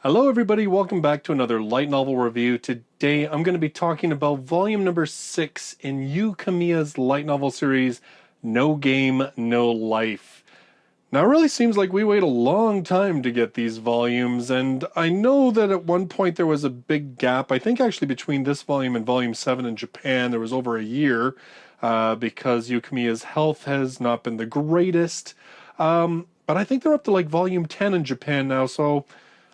Hello everybody, welcome back to another light novel review. Today I'm going to be talking about volume number 6 in Yuu Kamiya's light novel series, No Game, No Life. Now it really seems like we wait a long time to get these volumes, and I know that at one point there was a big gap. I think actually between this volume and volume 7 in Japan there was over a year because Yuu Kamiya's health has not been the greatest. But I think they're up to like volume 10 in Japan now, so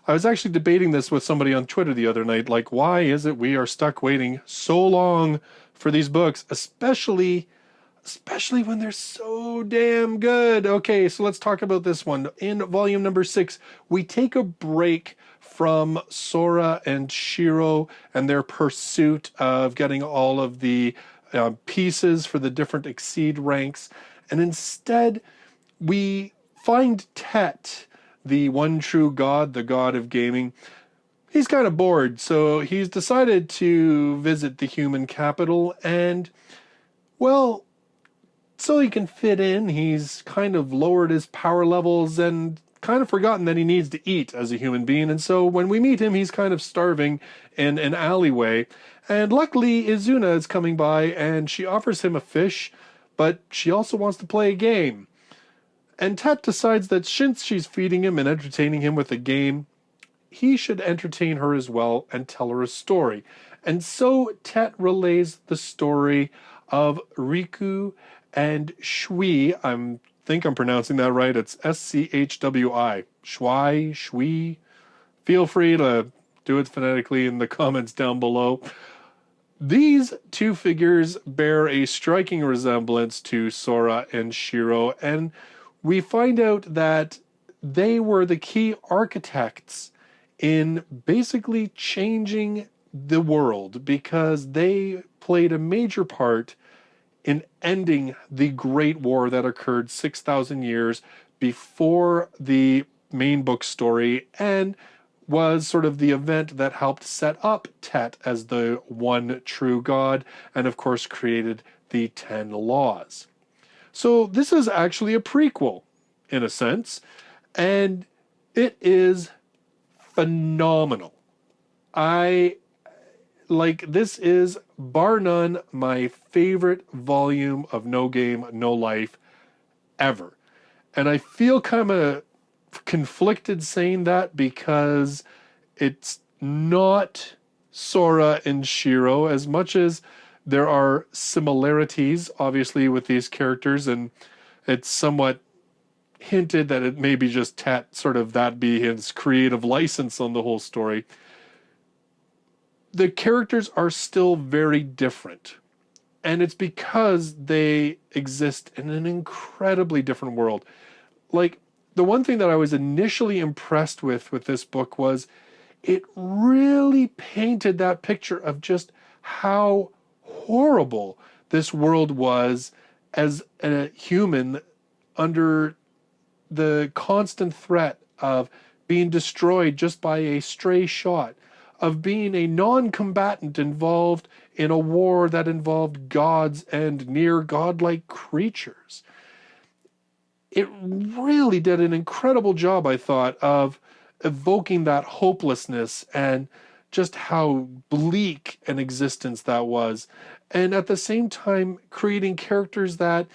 I was actually debating this with somebody on Twitter the other night, like, why is it we are stuck waiting so long for these books, especially when they're so damn good. Okay, so let's talk about this one. In volume number 6, we take a break from Sora and Shiro and their pursuit of getting all of the pieces for the different Exceed ranks, and instead we find Tet, the one true god, the god of gaming. He's kind of bored, so he's decided to visit the human capital, and, well, so he can fit in, he's kind of lowered his power levels and kind of forgotten that he needs to eat as a human being, and so when we meet him, he's kind of starving in an alleyway, and luckily Izuna is coming by, and she offers him a fish, but she also wants to play a game. And Tet decides that since she's feeding him and entertaining him with a game, he should entertain her as well and tell her a story. And so Tet relays the story of Riku and Shui. I think I'm pronouncing that right. It's S-C-H-W-I. Shui. Feel free to do it phonetically in the comments down below. These two figures bear a striking resemblance to Sora and Shiro, and we find out that they were the key architects in basically changing the world because they played a major part in ending the Great War that occurred 6,000 years before the main book story and was sort of the event that helped set up Tet as the one true god and of course created the 10 laws. So this is actually a prequel, in a sense, and it is phenomenal. This is, bar none, my favorite volume of No Game, No Life ever. And I feel kind of conflicted saying that because it's not Sora and Shiro as much as there are similarities, obviously, with these characters, and it's somewhat hinted that it may be just Tet, sort of that be his creative license on the whole story. The characters are still very different, and it's because they exist in an incredibly different world. Like, the one thing that I was initially impressed with this book was it really painted that picture of just how horrible this world was as a human under the constant threat of being destroyed just by a stray shot, of being a non-combatant involved in a war that involved gods and near godlike creatures. It really did an incredible job, I thought, of evoking that hopelessness and just how bleak an existence that was, and at the same time creating characters that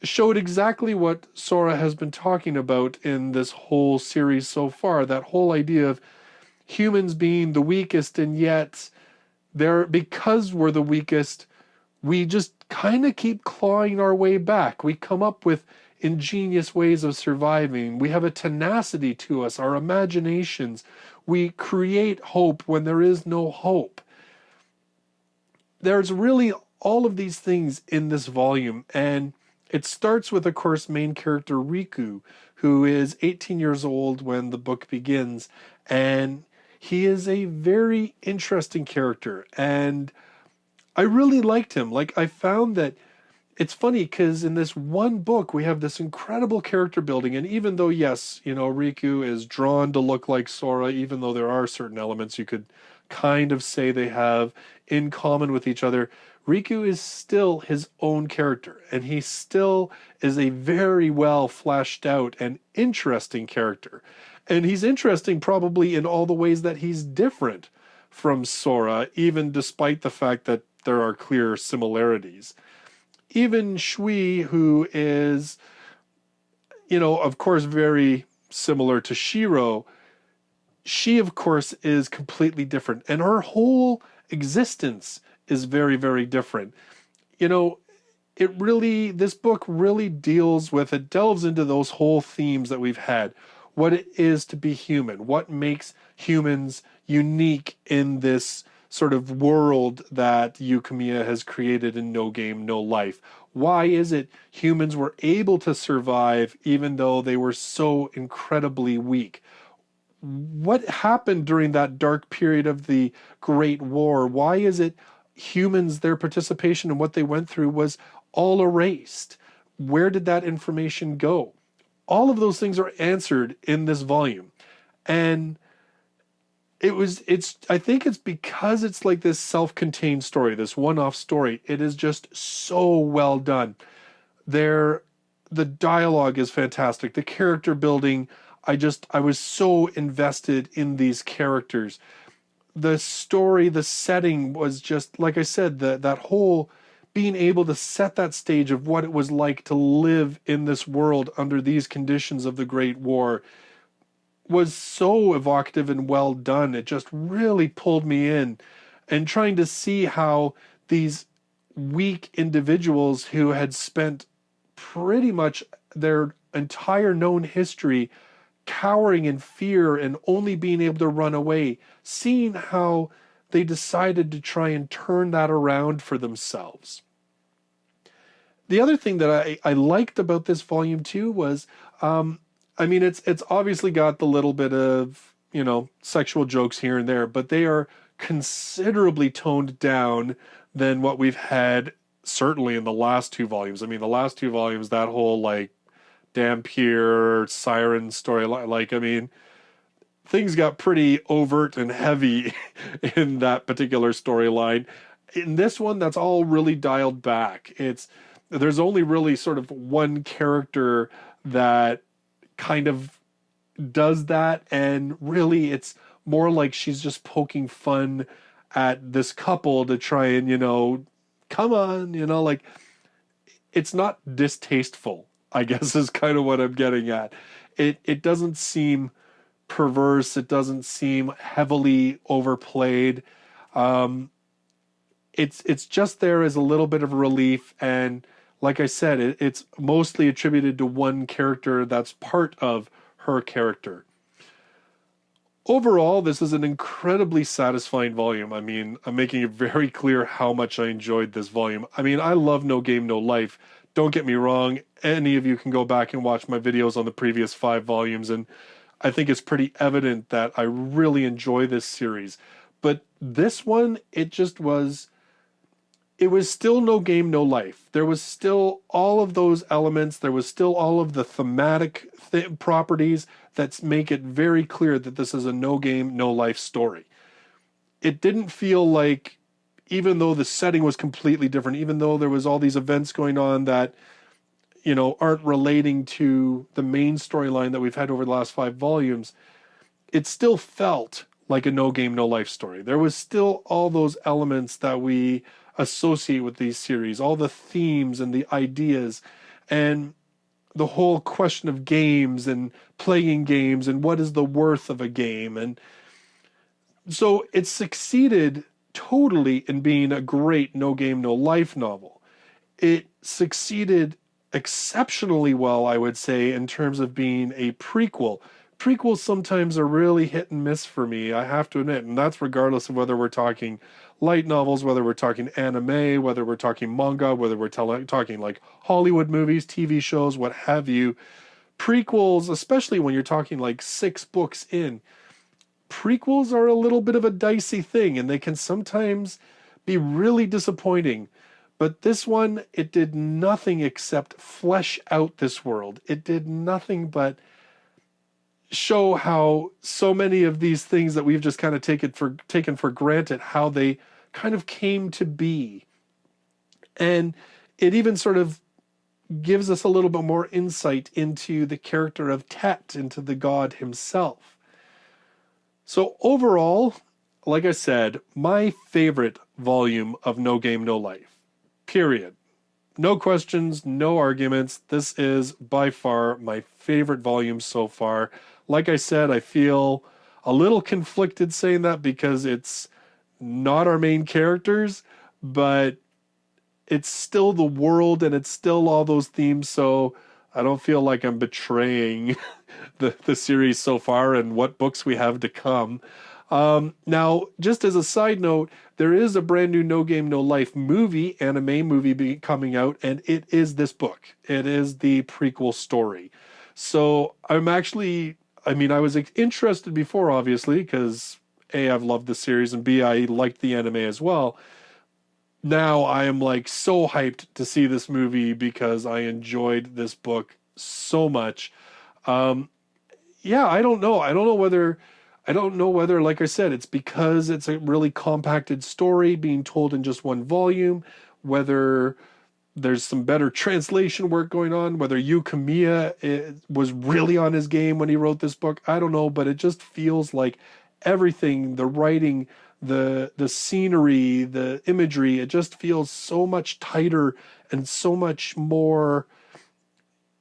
showed exactly what Sora has been talking about in this whole series so far, that whole idea of humans being the weakest, and yet because we're the weakest, we just kind of keep clawing our way back. We come up with ingenious ways of surviving. We have a tenacity to us, our imaginations. We create hope when there is no hope. There's really all of these things in this volume, and it starts with, of course, main character Riku, who is 18 years old when the book begins, and he is a very interesting character, and I really liked him. Like, I found that it's funny because in this one book we have this incredible character building, and even though, yes, Riku is drawn to look like Sora, even though there are certain elements you could kind of say they have in common with each other, Riku is still his own character, and he still is a very well fleshed out and interesting character. And he's interesting probably in all the ways that he's different from Sora, even despite the fact that there are clear similarities. Even Shui, who is, of course, very similar to Shiro, she, of course, is completely different. And her whole existence is very, very different. This book really it delves into those whole themes that we've had. What it is to be human, what makes humans unique in this sort of world that Yuu Kamiya has created in No Game, No Life. Why is it humans were able to survive even though they were so incredibly weak? What happened during that dark period of the Great War? Why is it humans, their participation in what they went through was all erased? Where did that information go? All of those things are answered in this volume. And I think it's because it's like this self-contained story, this one-off story. It is just so well done. The dialogue is fantastic. The character building, I was so invested in these characters. The story, the setting was just, like I said, that whole being able to set that stage of what it was like to live in this world under these conditions of the Great War was so evocative and well done. It just really pulled me in. And trying to see how these weak individuals who had spent pretty much their entire known history cowering in fear and only being able to run away, seeing how they decided to try and turn that around for themselves. The other thing that I liked about this volume too was, it's obviously got the little bit of, sexual jokes here and there, but they are considerably toned down than what we've had certainly in the last two volumes. The last two volumes, that whole Dampier siren story, things got pretty overt and heavy in that particular storyline. In this one, that's all really dialed back. There's only really sort of one character that kind of does that, and really it's more like she's just poking fun at this couple to try and, come on, it's not distasteful, I guess, is kind of what I'm getting at. It doesn't seem perverse. It doesn't seem heavily overplayed. It's just there as a little bit of relief, and like I said, it's mostly attributed to one character that's part of her character. Overall, this is an incredibly satisfying volume. I'm making it very clear how much I enjoyed this volume. I love No Game, No Life. Don't get me wrong. Any of you can go back and watch my videos on the previous 5 volumes, and I think it's pretty evident that I really enjoy this series. But this one, it was still No Game, No Life. There was still all of those elements. There was still all of the thematic properties that make it very clear that this is a No Game, No Life story. It didn't feel like, even though the setting was completely different, even though there was all these events going on that, aren't relating to the main storyline that we've had over the last 5 volumes, it still felt like a No Game, No Life story. There was still all those elements that we associate with these series, all the themes and the ideas, and the whole question of games and playing games and what is the worth of a game. And so it succeeded totally in being a great No Game, No Life novel. It succeeded exceptionally well, I would say, in terms of being a prequel. Prequels sometimes are really hit and miss for me, I have to admit, and that's regardless of whether we're talking light novels, whether we're talking anime, whether we're talking manga, whether we're talking like Hollywood movies, TV shows, what have you. Prequels, especially when you're talking like 6 books in, prequels are a little bit of a dicey thing, and they can sometimes be really disappointing. But this one, it did nothing except flesh out this world. It did nothing but show how so many of these things that we've just kind of taken for granted, how they kind of came to be. And it even sort of gives us a little bit more insight into the character of Tet, into the god himself. So overall, like I said, my favorite volume of No Game, No Life. Period. No questions, no arguments. This is by far my favorite volume so far. Like I said, I feel a little conflicted saying that because it's not our main characters, but it's still the world and it's still all those themes, so I don't feel like I'm betraying the series so far and what books we have to come. Now, just as a side note, there is a brand new No Game, No Life movie, anime movie coming out, and it is this book. It is the prequel story. So I'm actually, I mean, I was interested before, obviously, because A, I've loved the series, and B, I liked the anime as well. Now I am like so hyped to see this movie because I enjoyed this book so much. Yeah, I don't know. I don't know whether, like I said, it's because it's a really compacted story being told in just one volume, whether there's some better translation work going on, whether Yuu Kamiya was really on his game when he wrote this book. I don't know, but it just feels like everything, the writing, the scenery, the imagery, it just feels so much tighter and so much more,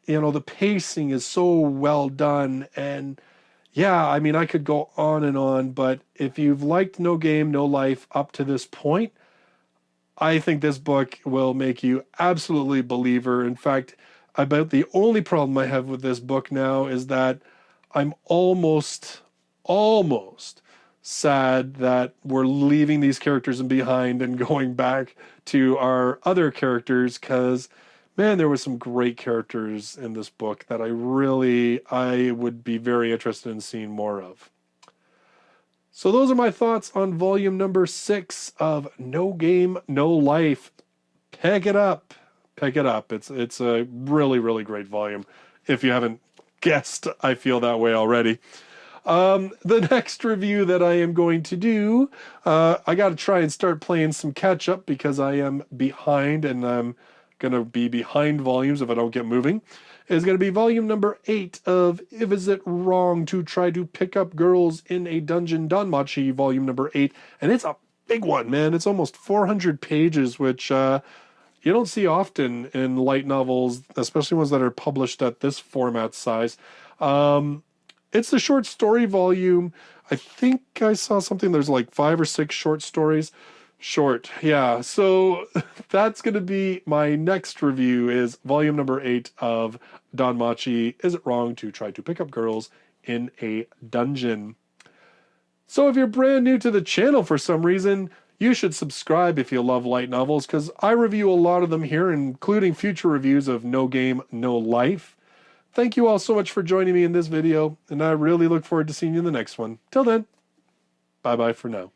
you know, the pacing is so well done. And yeah, I mean, I could go on, but if you've liked No Game, No Life up to this point, I think this book will make you absolutely a believer. In fact, about the only problem I have with this book now is that I'm almost sad that we're leaving these characters behind and going back to our other characters, because man, there were some great characters in this book that I would be very interested in seeing more of. So those are my thoughts on volume number 6 of No Game, No Life. Pick it up. Pick it up. It's a really, really great volume. If you haven't guessed, I feel that way already. The next review that I am going to do, I got to try and start playing some catch up because I am behind, and I'm going to be behind volumes if I don't get moving, is going to be volume number 8 of Is It Wrong to Try to Pick Up Girls in a Dungeon Danmachi, volume number 8. And it's a big one, man. It's almost 400 pages, which you don't see often in light novels, especially ones that are published at this format size. It's the short story volume. I think I saw something, there's like 5 or 6 short stories. Short, yeah. So that's going to be my next review, is volume number 8 of Danmachi, Is It Wrong to Try to Pick Up Girls in a Dungeon? So if you're brand new to the channel for some reason, you should subscribe if you love light novels, because I review a lot of them here, including future reviews of No Game, No Life. Thank you all so much for joining me in this video, and I really look forward to seeing you in the next one. Till then, bye-bye for now.